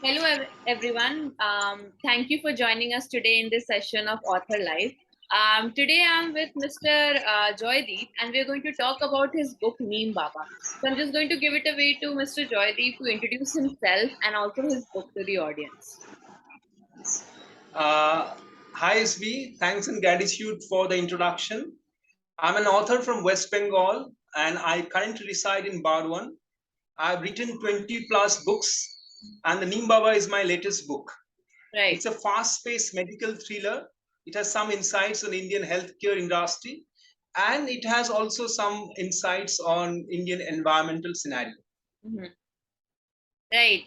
Hello, everyone. Thank you for joining us today in this session of Author Life. Today I'm with Mr. Joydeep, and we're going to talk about his book Neem Baba. So I'm just going to give it away to Mr. Joydeep to introduce himself and also his book to the audience. Uh, Hi SV, thanks and gratitude for the introduction. I'm an author from West Bengal and I currently reside in Bardwan. I've written 20 plus books and the Neem Baba is my latest book. Right. It's a fast-paced medical thriller. It has some insights on Indian healthcare industry and it has also some insights on Indian environmental scenario. Mhm. Right.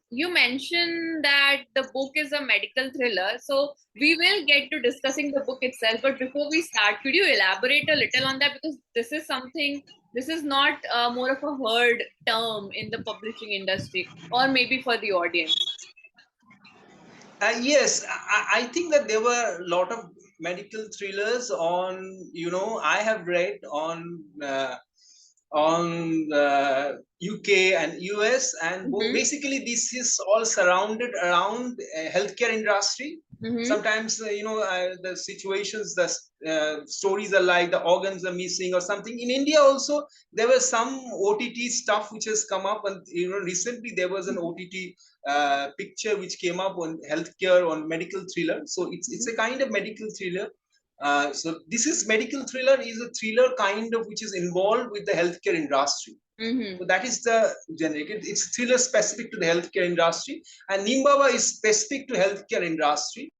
You mentioned that the book is a medical thriller, so we will get to discussing the book itself. But before we start, could you elaborate a little on that? Because this is something, this is not more of a heard term in the publishing industry, or maybe for the audience. Yes, I think that there were a lot of medical thrillers on, I have read on UK and US, and Mm-hmm. basically this is all surrounded around healthcare industry. Mm-hmm. Sometimes the situations, the stories are like the organs are missing or something. In India also there was some OTT stuff which has come up, and recently there was an OTT picture which came up on healthcare on medical thriller. So it's a kind of medical thriller. So this is medical thriller is a thriller kind of which is involved with the healthcare industry. Mm-hmm. So that is the generic. It's thriller specific to the healthcare industry, and Neem Baba is specific to healthcare industry.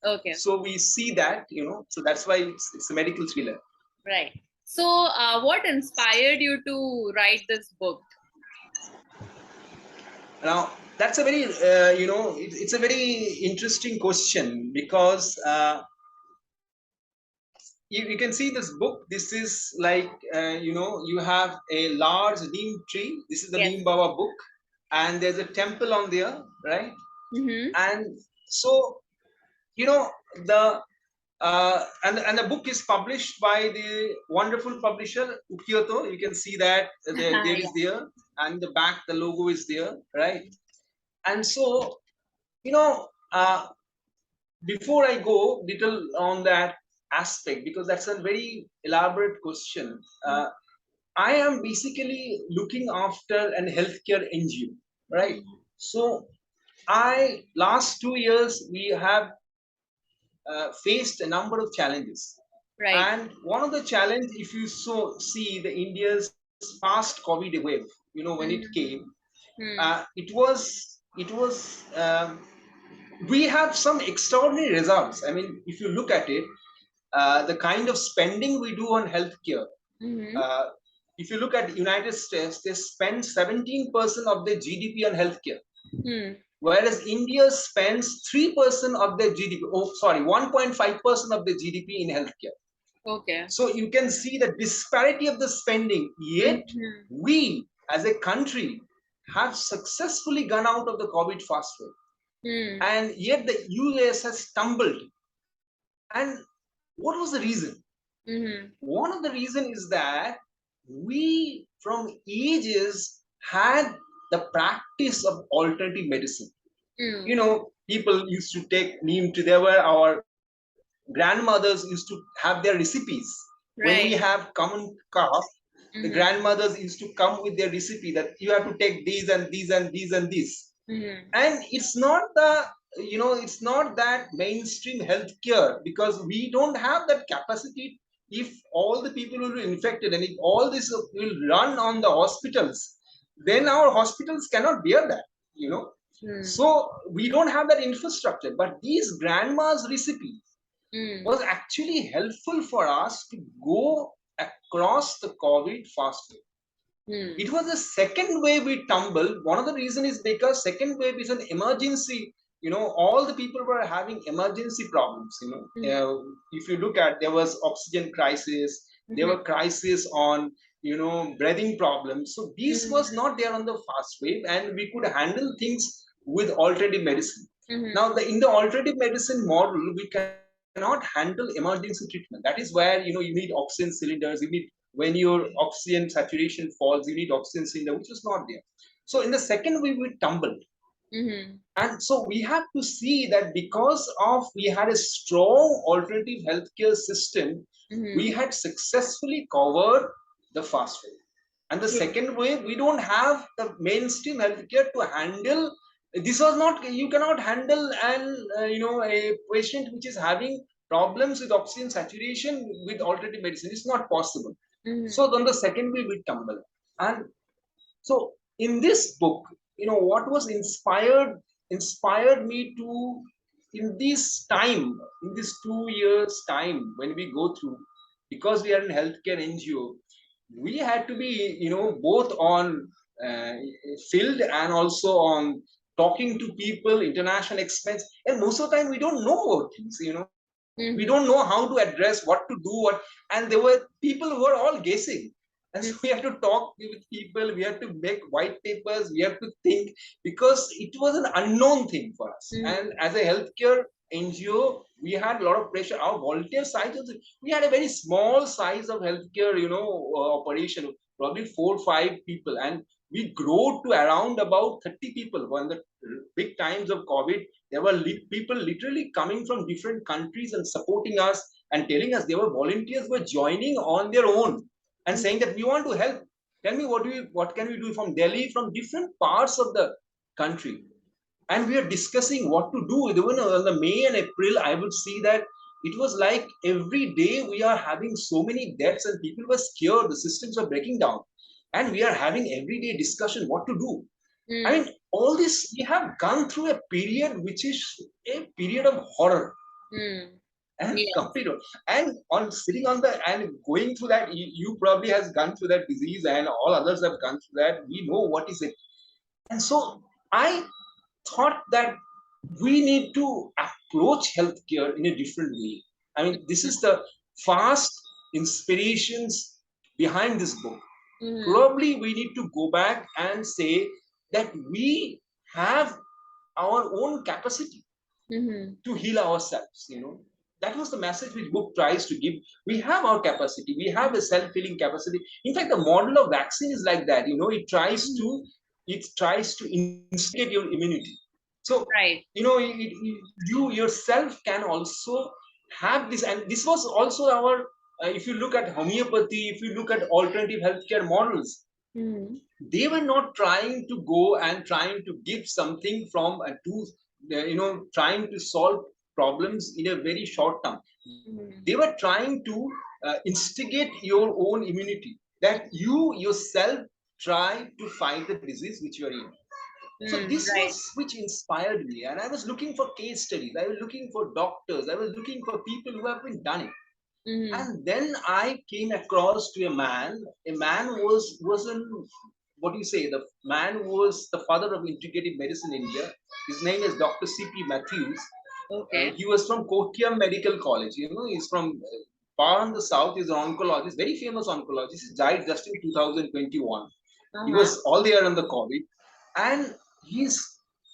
Okay. So we see that, so that's why it's a medical thriller. Right. So, what inspired you to write this book? Now that's a very, it's a very interesting question because you can see this book. This is like, you have a large neem tree. This is the Yes. Neem Baba book, and there's a temple on there, right? Mm-hmm. And so, you know, the and the book is published by the wonderful publisher Ukiyoto. You can see that there Yeah. is there, and the back the logo is there, right? And so, you know, uh, before I go little on that aspect, because that's a very elaborate question. I am basically looking after an healthcare NGO, right? So I last 2 years we have faced a number of challenges, Right. and one of the challenge, if you see the India's past COVID wave, when it came, Mm-hmm. it was we have some extraordinary results. I mean, if you look at it, the kind of spending we do on healthcare. Mm-hmm. Uh, if you look at United States, they spend 17% of their GDP on healthcare, Mm-hmm. whereas India spends 3% of their GDP. Oh, sorry, 1.5% of the GDP in healthcare. Okay. So you can see the disparity of the spending. Yet Mm-hmm. we, as a country, have successfully gone out of the COVID fast way, Mm-hmm. and yet the US has stumbled. And what was the reason? Mm-hmm. One of the reason is that we from ages had the practice of alternative medicine. Mm. People used to take neem tea. There were our grandmothers used to have their recipes. When we Right. have common cough, the Mm-hmm. grandmothers used to come with their recipe that you have to take these and these and these and these. Mm-hmm. And it's not that mainstream healthcare, because we don't have that capacity. If all the people will be infected and if all this will run on the hospitals, then our hospitals cannot bear that you know Mm. so we don't have that infrastructure. But these grandma's recipes Mm. was actually helpful for us to go across the COVID fast. Mm. It was the second wave we tumbled. One of the reason is because second wave is an emergency. All the people were having emergency problems. Mm-hmm. If you look at, there was oxygen crisis, there Mm-hmm. were crisis on breathing problems. So this was Mm-hmm. not there on the fast wave, and we could handle things with alternative medicine. Mm-hmm. Now, in the alternative medicine model, we cannot handle emergency treatment. That is where you need oxygen cylinders. You need, when your oxygen saturation falls, you need oxygen cylinder, which was not there. So in the second wave, we tumbled. Mm-hmm. And so we have to see that because of we had a strong alternative healthcare system, we Mm-hmm. had successfully covered the first wave. And the True. second wave, we don't have the mainstream healthcare to handle. This was not, you cannot handle a patient which is having problems with oxygen saturation with alternative medicine. It's not possible. Mm-hmm. So then the second wave will tumble. And so in this book, what was inspired me to, in this time, in this 2 years time when we go through, because we are in healthcare NGO, we had to be, both on uh, field and also on talking to people, international experts, and most of the time we don't know about things. We Mm-hmm. don't know how to address, what to do, what, and there were people who were all guessing. And so we have to talk with people, we have to make white papers, we have to think, because it was an unknown thing for us. Mm-hmm. And as a healthcare NGO, we had a lot of pressure. Our volunteer size was, we had a very small size of healthcare, operation, probably 4 or 5 people, and we grew to around about 30 people. When the big times of COVID, there were people literally coming from different countries and supporting us and telling us, they were volunteers were joining on their own and saying that we want to help. Tell me what can we do from Delhi, from different parts of the country. And we are discussing what to do. Even in the May and April, I would see that it was like every day we are having so many deaths and people were scared. The systems are breaking down. And we are having everyday discussion what to do. I Mm-hmm. mean, all this, we have gone through a period which is a period of horror Mm-hmm. and Yes. complete. And on sitting on the and going through that, you probably has gone through that disease, and all others have gone through that. We know what is it. And so I thought that we need to approach healthcare in a different way. I mean, this is the fast inspirations behind this book. Mm-hmm. Probably we need to go back and say that we have our own capacity Mm-hmm. to heal ourselves. That was the message which book tries to give. We have our capacity, we have a self-healing capacity. In fact, the model of vaccine is like that. It tries to instigate your immunity. So Right. you yourself can also have this. And this was also our, if you look at homeopathy, if you look at alternative healthcare models, Mm-hmm. they were not trying to go and trying to give something from a to trying to solve problems in a very short term. Mm-hmm. They were trying to instigate your own immunity, that you yourself try to fight the disease which you are in. So Mm, this was right. which inspired me, and I was looking for case studies, I was looking for doctors, I was looking for people who have been done it. Mm-hmm. And then I came across to a man. A man was in, what do you say? The man was the father of integrative medicine in India. His name is Dr. C.P. Matthews. Okay. He was from Kottayam Medical College. He's from far in the south. He's an oncologist, very famous oncologist. He died just in 2021. He Uh-huh. was all there on the COVID, and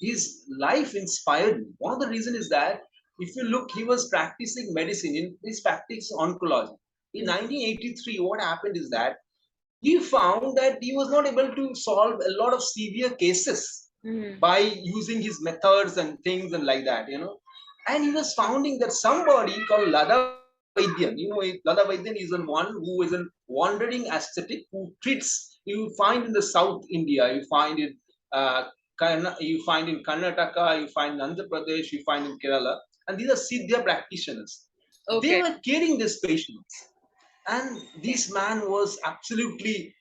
his life inspired me. One of the reasons is that if you look, he was practicing medicine in his practice oncology. In 1983, what happened is that he found that he was not able to solve a lot of severe cases Mm-hmm. by using his methods and things and like that. And he was finding that somebody called Lada Vaidyan, Lada Vaidyan is one who is a wandering ascetic who treats, you find in the South India, you find it, uh, you find in Karnataka, you find in Andhra Pradesh, you find in Kerala, and these are Siddha practitioners. They Okay. were caring these patients, and Okay. this man was absolutely,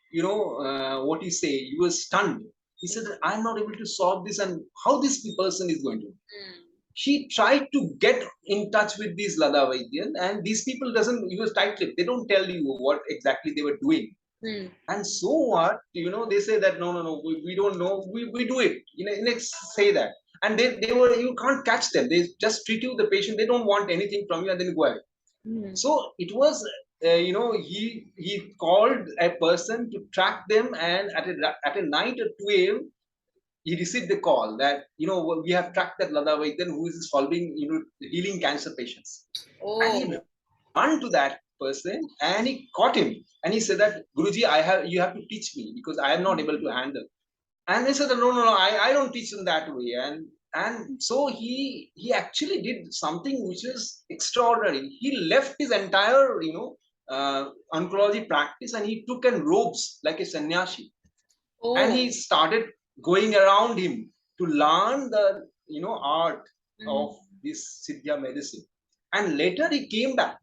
what you say, he was stunned. He said that I'm not able to solve this, and how this person is going to. He tried to get in touch with these Lada Vaidyan, and these people doesn't, he was tight-lipped. They don't tell you what exactly they were doing. Mm-hmm. And so what, they say that no, no, no, we don't know, we do it. Let's say that. And they were, you can't catch them. They just treat you, the patient, they don't want anything from you, and then go away. Mm-hmm. So it was, he called a person to track them, and at a night at 2 a.m. he received the call that we have tracked that Lada Vaidyan who is solving, healing cancer patients. And he Oh. ran to that person and he caught him, and he said that, Guruji, you have to teach me because I am not able to handle. And they said, no, no, no, I don't teach them that way. And so he actually did something which is extraordinary. He left his entire, oncology practice, and he took and robes like a sannyasi, and Oh. he started going around him to learn the art of Mm-hmm. this Siddha medicine. And later he came back.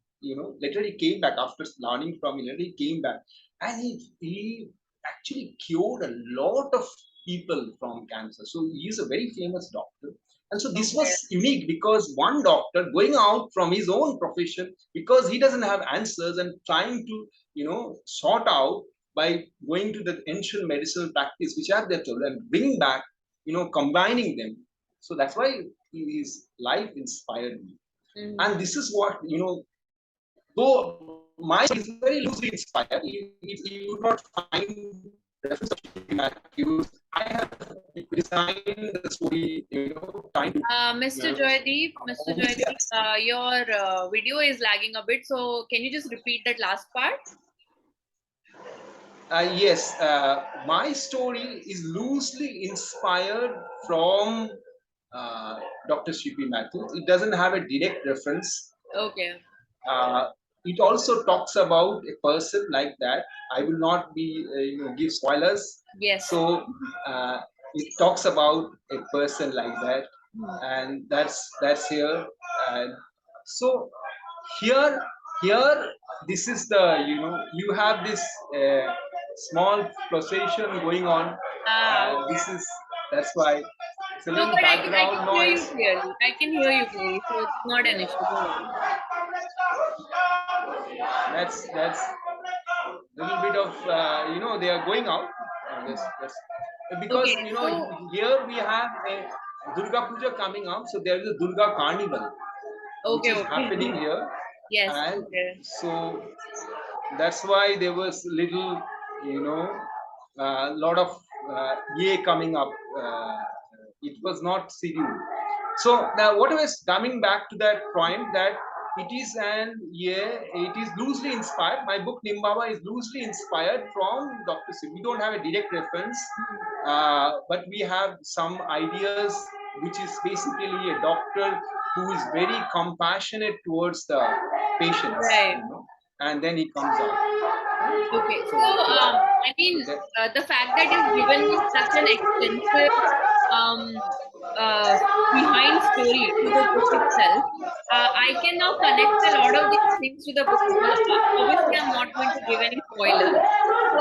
Later he came back after learning from him. Later he came back, and he actually cured a lot of people from cancer. So he is a very famous doctor. And so this Okay. was unique because one doctor going out from his own profession, because he doesn't have answers, and trying to sort out by going to the ancient medicinal practice which are there told, and bring back, combining them. So that's why his life inspired me. Mm-hmm. And this is what, though my story is very loosely inspired, you would not find reference of Matthews. I have designed the story, trying to Mr. Joydeep, your video is lagging a bit. So can you just repeat that last part? Yes, my story is loosely inspired from Dr. C.P. Matthews. It doesn't have a direct reference. Okay. Uh, it also talks about a person like that. I will not be, give spoilers. Yes. So it talks about a person like that, Mhm. and that's here. And so here, here, this is the you have this small procession going on. Okay. This is That's why it's a No, little but I background can hear noise. you clearly. I can hear you clearly, so it's not an issue. Don't worry. That's little bit of they are going out. That's because Okay, so here we have a Durga Puja coming up, so there is a Durga Carnival which okay, is okay. happening here, Yes, and okay. so that's why there was little, you know, a lot of EA coming up. It was not scheduled. So now, what I was coming back to that point, that it is it is loosely inspired. My book Neem Baba is loosely inspired from Dr. Sim. We don't have a direct reference, Mhm. but we have some ideas, which is basically a doctor who is very compassionate towards the patients, Right. and then he comes out. Okay, So, so I mean, that, the fact that you've given me such an extensive um, uh, behind story to the book itself, I can now connect a lot of these things to the book as well. Obviously, I'm not going to give any spoilers,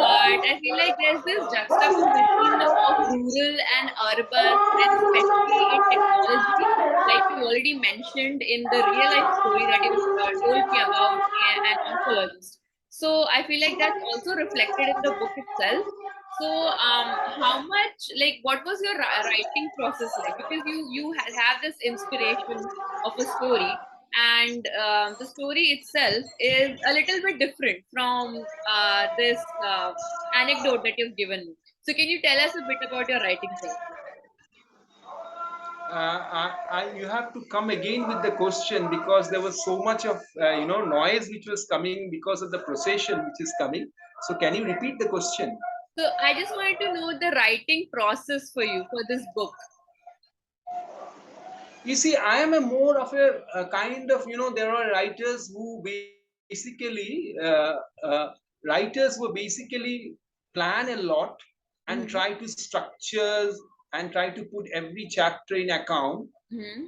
but I feel like there's this juxtaposition of rural and urban, and especially in technology, like you already mentioned in the real life story that you told me about an oncologist. So I feel like that's also reflected in the book itself. So how much, like, what was your writing process like? Because you have this inspiration of a story, and the story itself is a little bit different from this anecdote that you've given me. So can you tell us a bit about your writing process? you have to come again with the question, because there was so much of noise which was coming because of the procession which is coming. So can you repeat the question? So I just wanted to know the writing process for you for this book. You see, I am a more of a kind of, there are writers who basically writers who basically plan a lot and try Mm-hmm. to structure and try to put every chapter in account. Mm-hmm.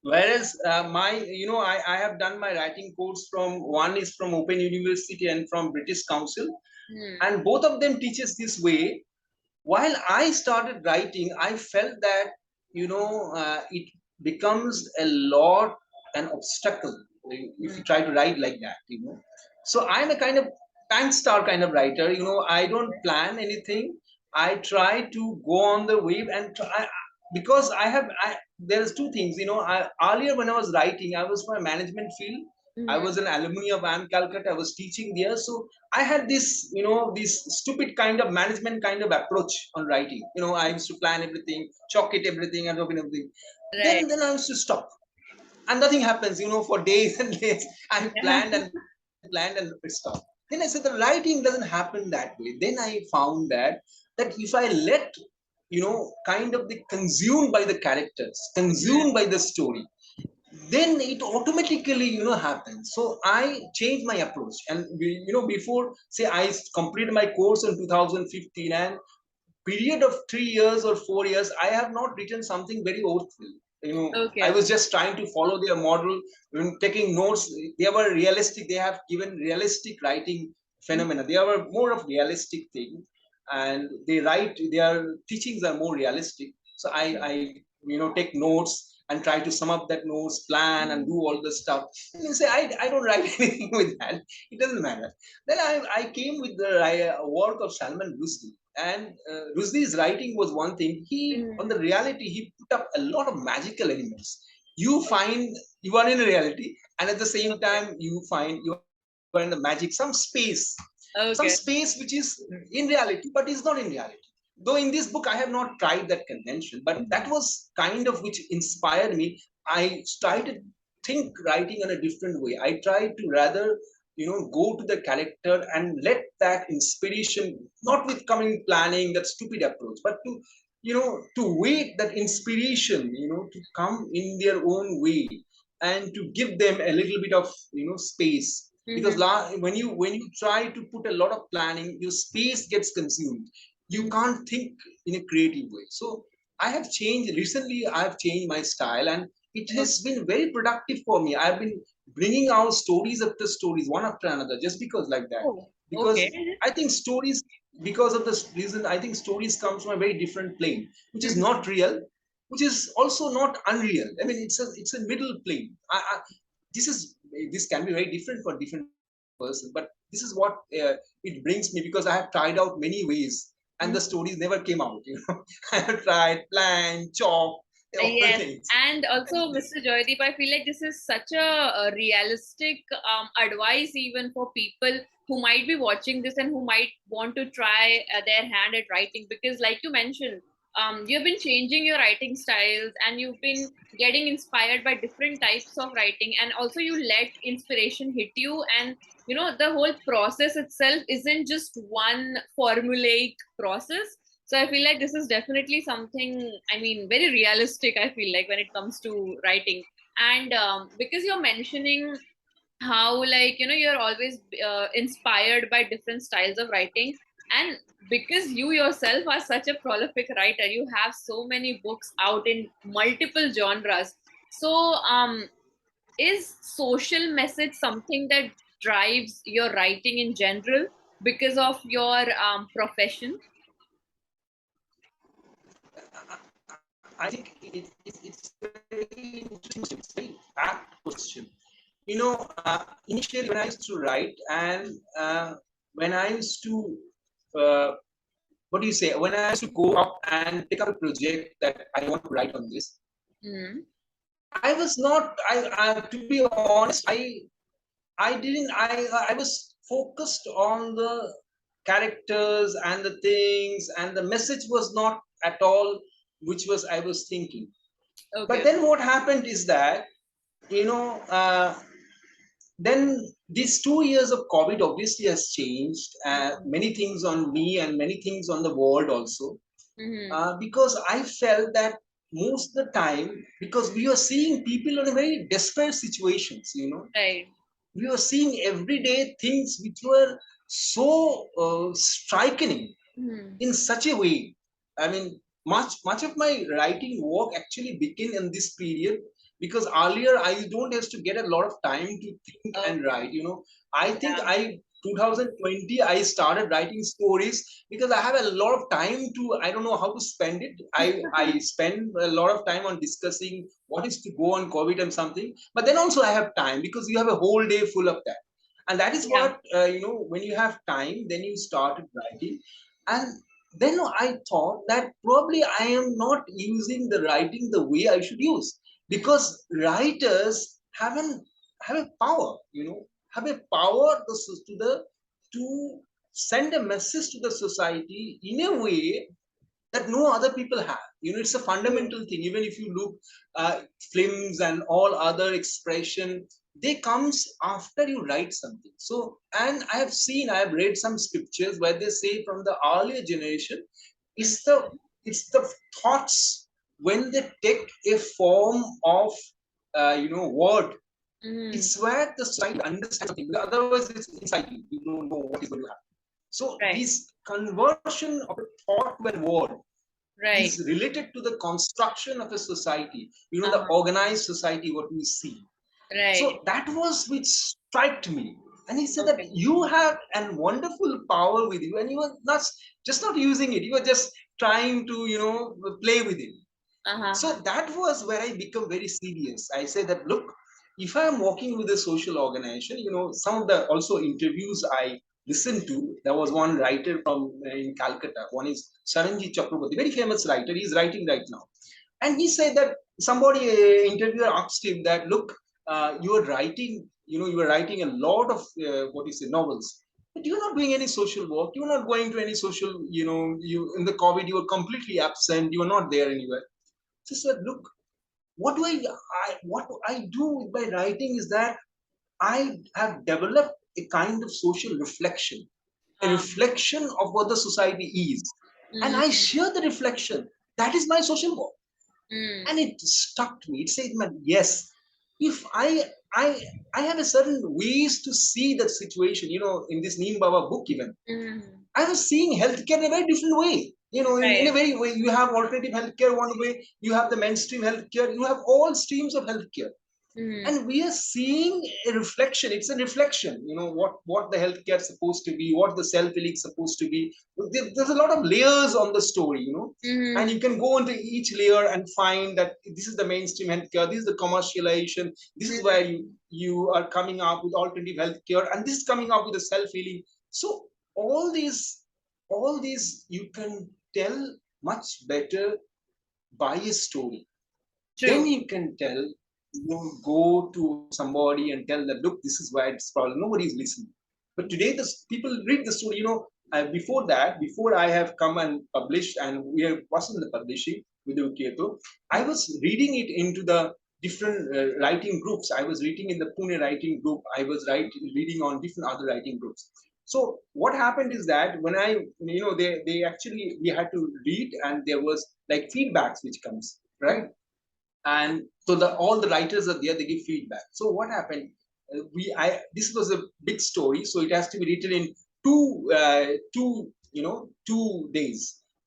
Whereas I have done my writing course, from one is from Open University and from British Council, Mm-hmm. and both of them teaches this way. While I started writing, I felt that it becomes a lot an obstacle if you try to write like that. So I'm a kind of time star kind of writer. I don't plan anything. I try to go on the wave and try, because there's two things. Earlier when I was writing, I was from a management field. I Mm-hmm. was an alumni of IIM Calcutta. I was teaching there, so I had this stupid kind of management kind of approach on writing. I used to plan everything, chalk it everything, and open everything. Right. Then I used to stop, and nothing happens. For days and days, I Yeah. planned and planned and it stopped. Then I said the writing doesn't happen that way. Then I found that if I let kind of the consumed by the characters, consumed by the story, then it automatically happens. So I changed my approach, and before, say, I completed my course in 2015, and period of 3 years or 4 years, I have not written something very oathful. I Okay. was just trying to follow their model, taking notes. They were realistic. They have given realistic writing phenomena. They are more of realistic thing, and they write. Their teachings are more realistic. So I take notes and try to sum up that notes, plan, and do all the stuff. And you say, I don't write anything with that. It doesn't matter. Then I came with the work of Salman Rushdie. And Rushdie's writing was one thing. On the reality, he put up a lot of magical elements. You find you are in reality, and at the same Okay. time, you find you are in the magic, some Okay. space which is in reality, but is not in reality. Though in this book, I have not tried that convention, but that was kind of which inspired me. I started think writing in a different way. I tried to rather go to the character and let that inspiration, not with coming planning, that stupid approach, but to wait that inspiration to come in their own way, and to give them a little bit of space. Because when you try to put a lot of planning, your space gets consumed. You can't think in a creative way. So I have changed recently. I have changed my style, and it has been very productive for me. I've been bringing out stories after stories, one after another, just because like that. Oh, Because okay. I think stories, because of this reason, I think stories comes from a very different plane, which is not real, which is also not unreal. I mean, it's a middle plane. This can be very different for different person, but this is what it brings me, because I have tried out many ways, and the stories never came out. I have tried, planned, chop, all Yes, things. and also, Mr. Joydeep, I feel like this is such a realistic advice even for people who might be watching this and who might want to try their hand at writing. Because, like you mentioned, you've been changing your writing styles and you've been getting inspired by different types of writing, and also you let inspiration hit you. And the whole process itself isn't just one formulaic process. So I feel like this is definitely something, I mean, very realistic, I feel like, when it comes to writing. And because you're mentioning how, like, you're always inspired by different styles of writing. And because you yourself are such a prolific writer, you have so many books out in multiple genres. So, is social message something that drives your writing in general because of your profession? I think it's a very interesting question. It's a very apt question. Initially when I used to write, and when I used to, uh, what do you say? When I used to go up and pick up a project that I want to write on this, Mm. I was not. To be honest, I didn't. I was focused on the characters and the things, and the message was not at all which was I was thinking. But Okay. then what happened is that you know then these 2 years of COVID obviously has changed many things on me and many things on the world also, Mm-hmm. because I felt that most of the time, because we are seeing people in very desperate situations, Right. we were seeing everyday things which were so striking Mm-hmm. in such a way. I mean, much of my writing work actually began in this period, because earlier I don't have to get a lot of time to think and Okay. write. I think Yeah. I 2020 I started writing stories because I have a lot of time to. I don't know how to spend it. I spend a lot of time on discussing what is to go on COVID and something, but then also I have time because you have a whole day full of that, and that is Yeah. what when you have time, then you started writing. And then I thought that probably I am not using the writing the way I should use, because writers have a power, have a power to send a message to the society in a way that no other people have. It's a True. fundamental thing. Even if you look films and all other expression, they comes after you write something. So, and I have read some scriptures where they say from the earlier generation, it's the Mm-hmm. it's the thoughts when they take a form of word. It's where the society understands something. Otherwise, it's inside you. You don't know what is going to happen. So Right. this conversion of a thought to a word Right. is related to the construction of a society. The Uh-huh. organized society, what we see. Right. So that was which struck me. And he said that Okay. you have a wonderful power with you, and you were not just not using it. You were just trying to, play with it. Uh-huh. So that was where I become very serious. I said that look, if I am working with a social organization, some of the also interviews I listened to, there was one writer from in Calcutta. One is Saranji Chakraborty, very famous writer. He's writing right now, and he said that somebody, a interviewer asked him that, look, you are writing, you are writing a lot of what is it, novels, but you're not doing any social work. You're not going to any social, you in the COVID, you were completely absent. You were not there anywhere. So said, look, what I do by writing is that I have developed a kind of social reflection, a Uh, reflection of what the society is, and I mm, share the reflection. That is my social work, mm, and it stuck to me. It said, man, yes, if I I have a certain ways to see that situation. In this Neem Baba book, even mm. I was seeing healthcare in a very different way. In a Right. very way, you have alternative healthcare one way, you have the mainstream healthcare, you have all streams of healthcare, Mm, and we are seeing a reflection. It's a reflection, what the healthcare is supposed to be, what the self-healing is supposed to be. There's a lot of layers on the story, and mm, you can go into each layer and find that this is the mainstream healthcare, this is the commercialization, this is where mm. you are coming up with alternative healthcare, and this is coming up with the self-healing. So all these you can tell much better by a story. Then True. you can tell, go to somebody and tell that, look, this is why it's problem. Nobody is listening. But today, the people read the story. Before that, before I have come and published, and we was in the publishing with the Ukiyoto, I was reading it into the different writing groups. I was reading in the Pune writing group. I was reading on different other writing groups. So what happened is that when they actually, we had to read, and there was like feedbacks which comes, Mm, right? And so all the writers are there, they give feedback. So what happened, we I this was a big story, so it has to be written in two days.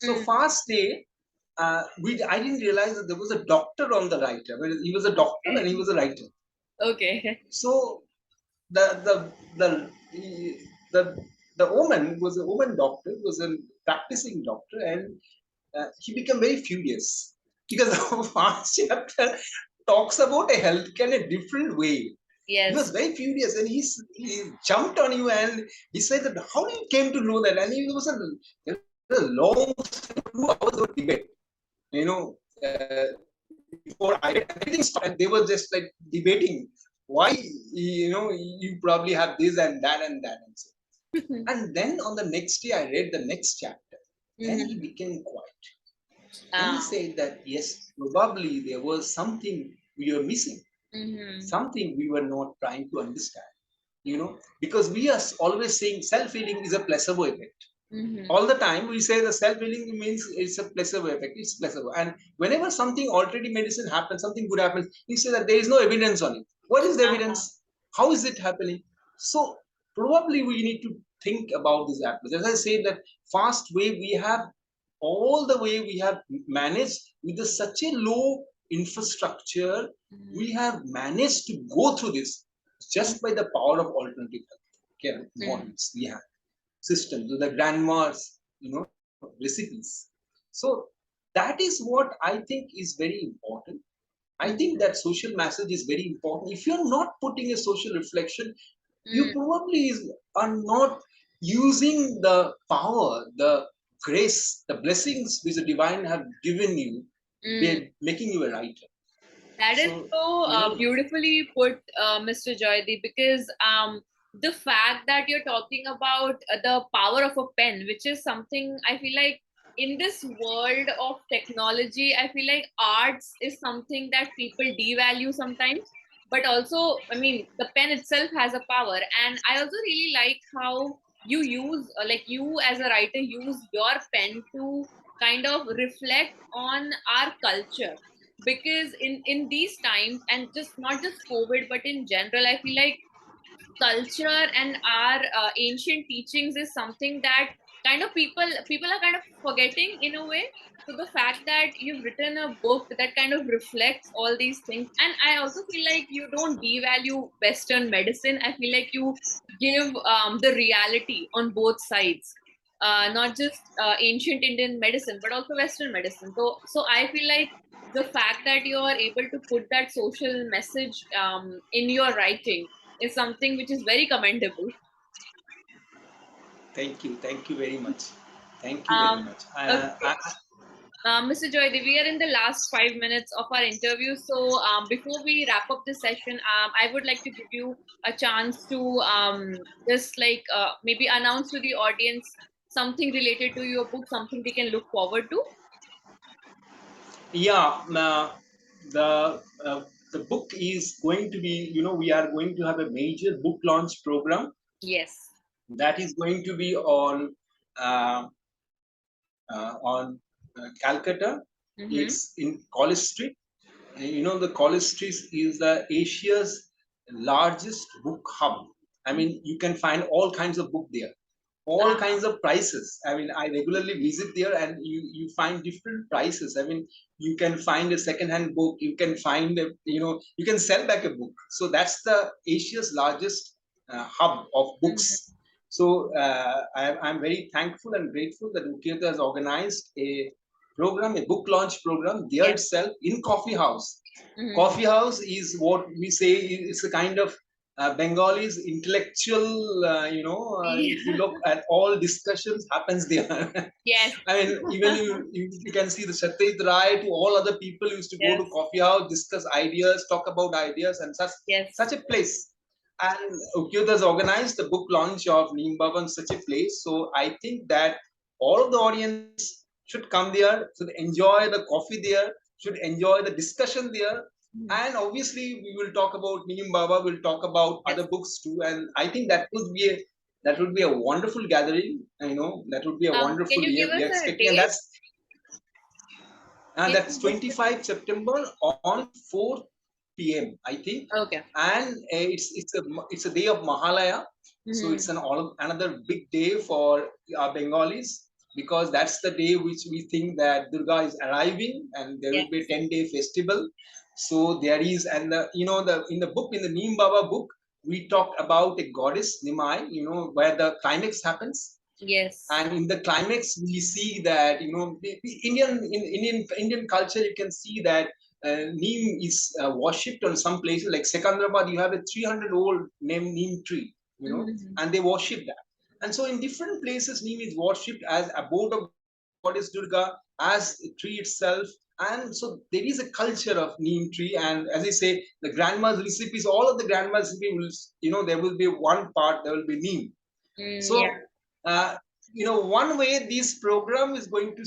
So mm. fast day, I didn't realize that there was a doctor on the writer. Well, he was a doctor and he Okay. was a writer. Okay. So the the the the the woman was a woman doctor, was a practicing doctor, and he became very furious because the first chapter talks about a healthcare in a different way. He was Yes. very furious, and he jumped on you, and he said that how you came to know that, and there was a long 2 hours of debate. You know, before I read, everything stopped, and they were just like debating why, you probably have this and that and that and so. And then on the next day, I read the next chapter. Then he Mhm. became quiet. Then he Ah. said that yes, probably there was something we were missing, Mhm. something we were not trying to understand. Because we are always saying self-healing is a placebo effect. Mhm. All the time we say the self-healing means it's a placebo effect, it's placebo. And whenever something alternative medicine happens, something good happens, you say that there is no evidence on it. What is the Uh-huh. evidence? How is it happening? So probably we need to think about this aspect. As I say, that fast way we have, all the way we have managed with such a low infrastructure, we Mhm. have managed to go through this just by the power of alternative care Mhm. models we have, systems, so the grandma's, recipes. So that is what I think is very important. I think Mhm. that social message is very important. If you're not putting a social reflection, you Mm, probably are not using the power, the grace, the blessings which the divine have given you, mm. by making you a writer. That is So, so beautifully put, Mr. Joydeep, because the fact that you're talking about the power of a pen, which is something I feel like in this world of technology, I feel like arts is something that people devalue sometimes. But also, I mean, the pen itself has a power. And I also really like how you use, like you as a writer, use your pen to kind of reflect on our culture, because in these times, and just not just COVID but in general, I feel like culture and our ancient teachings is something that kind of people are kind of forgetting in a way. So the fact that you've written a book that kind of reflects all these things, and I also feel like you don't devalue Western medicine. I feel like you give the reality on both sides, not just ancient Indian medicine but also Western medicine. So I feel like the fact that you are able to put that social message in your writing is something which is very commendable. Thank you very much. Thank you very Um, much. okay. Mr. Joydip, we are in the last 5 minutes of our interview. So before we wrap up this session, I would like to give you a chance to just like maybe announce to the audience something related to your book, something they can look forward to. Yeah, the the book is going to be, we are going to have a major book launch program Yes. that is going to be uh, on Calcutta. Mm-hmm. It's in College Street. The College Street is the Asia's largest book hub. I mean, you can find all kinds of book there, all Uh, kinds of prices. I mean, I regularly visit there, and you find different prices. I mean, you can find a second-hand book. You can find you can sell back a book. So that's the Asia's largest hub of mhm. books. So I'm very thankful and grateful that Ukiyoto has organized a program, a book launch program there Yes. itself in Coffee House. Mm-hmm. Coffee House is what we say is a kind of Bengalis intellectual. If you look at all discussions happens there. Yes. I mean, even you can see the Satyajit Rai to all other people used to go Yes. to coffee house, discuss ideas, talk about ideas, and such Yes. a place. And Ukiyoto has organized the book launch of Neem Baba in such a place. So I think that all of the audience should come there, should enjoy the coffee there, should enjoy the discussion there. Mhm. And obviously, we will talk about Neem Baba, we'll talk about Yes. other books too. And I think that would be a wonderful gathering. That would be a Can wonderful you give year we us are a expecting, and date? Can that's you give us 25 September on 4 p.m. I think, okay. and it's a day of Mahalaya, so it's Mm-hmm. another big day for Bengalis, because that's the day which we think that Durga is arriving, and there will be a Yes. 10-day festival. So there is, and the in the book, in the Neem Baba book, we talk about a goddess Nimai, where the climax happens. Yes. And in the climax we see that Indian culture, you can see that neem is worshipped on some places like Secunderabad. You have a 300 old neem tree, Mm-hmm. and they worship that. And so in different places neem is worshipped as abode of goddess Durga, as a tree itself. And so there is a culture of neem tree, and as I say, the grandma's recipes, all of the grandma's recipe will, there will be one part, there will be neem. Yeah. So, uh, one way this program is going to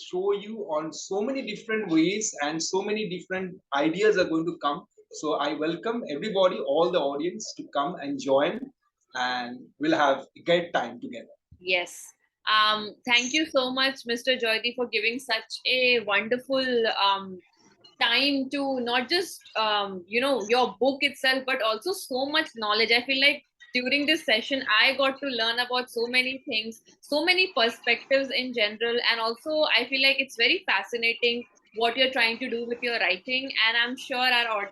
show you on so many different ways, and so many different ideas are going to come. So, I welcome everybody, all the audience, to come and join, and we'll have a great time together. Yes. Thank you so much, Mr. Joydi, for giving such a wonderful time to not just your book itself, but also so much knowledge. I feel like during this session I got to learn about so many things, so many perspectives in general, and also I feel like it's very fascinating what you're trying to do with your writing, and I'm sure our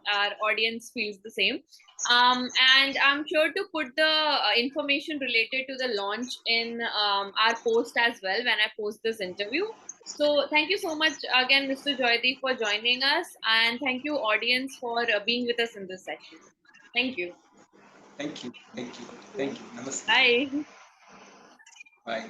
audience feels the same. And I'm sure to put the information related to the launch in our post as well when I post this interview. So thank you so much again, Mr. Joydeep, for joining us, and thank you, audience, for being with us in this session. Thank you. Thank you. Thank you. Thank Thank you. you. Namaste. Bye. Bye.